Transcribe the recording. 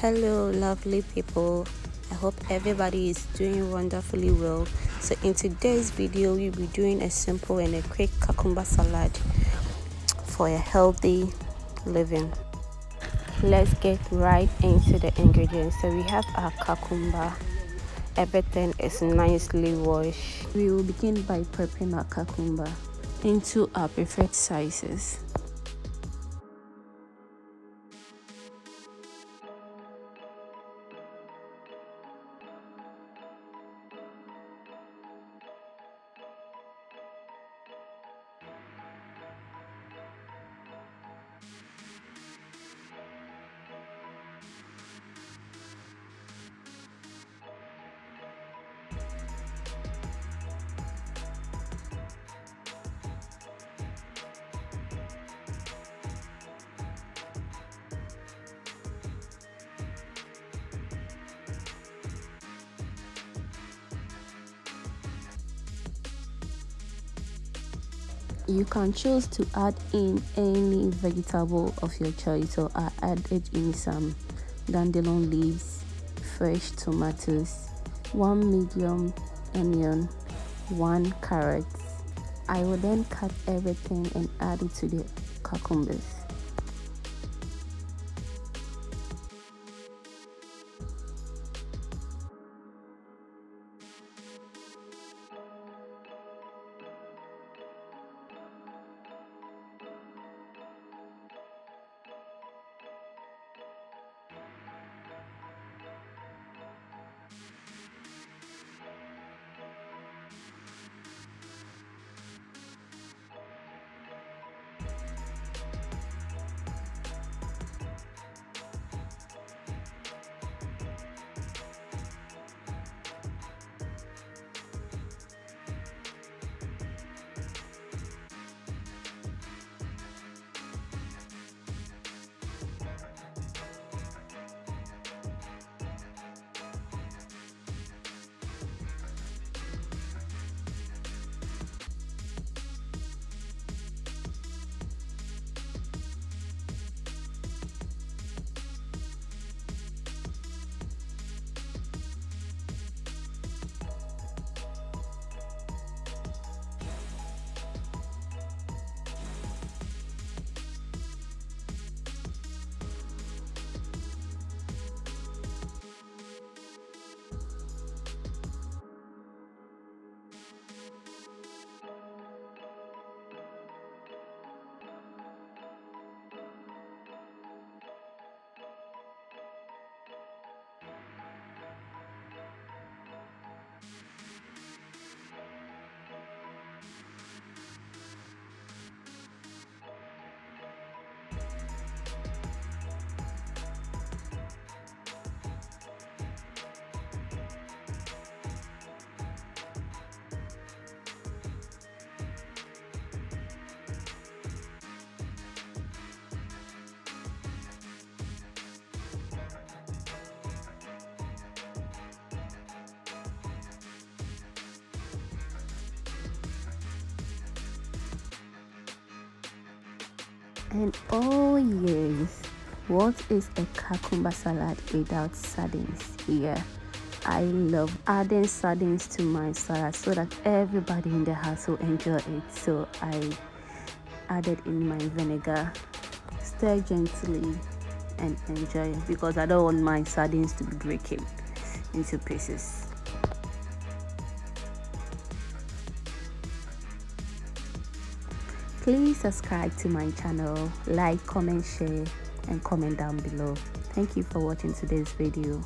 Hello, lovely people. I hope everybody is doing wonderfully well. So in today's video, we'll be doing a simple and a quick cucumber salad for a healthy living. Let's get right into the ingredients. So we have our cucumber. Everything is nicely washed. We will begin by prepping our cucumber into our preferred sizes. You can choose to add in any vegetable of your choice. So I added in some dandelion leaves, fresh tomatoes, 1 medium onion, 1 carrot. I will then cut everything and add it to the cucumbers. And oh yes, what is a cucumber salad without sardines? Yeah, I love adding sardines to my salad so that everybody in the house will enjoy it. So I added in my vinegar, stir gently and enjoy it because I don't want my sardines to be breaking into pieces. Please subscribe to my channel, like, comment, share, and comment down below. Thank you for watching today's video.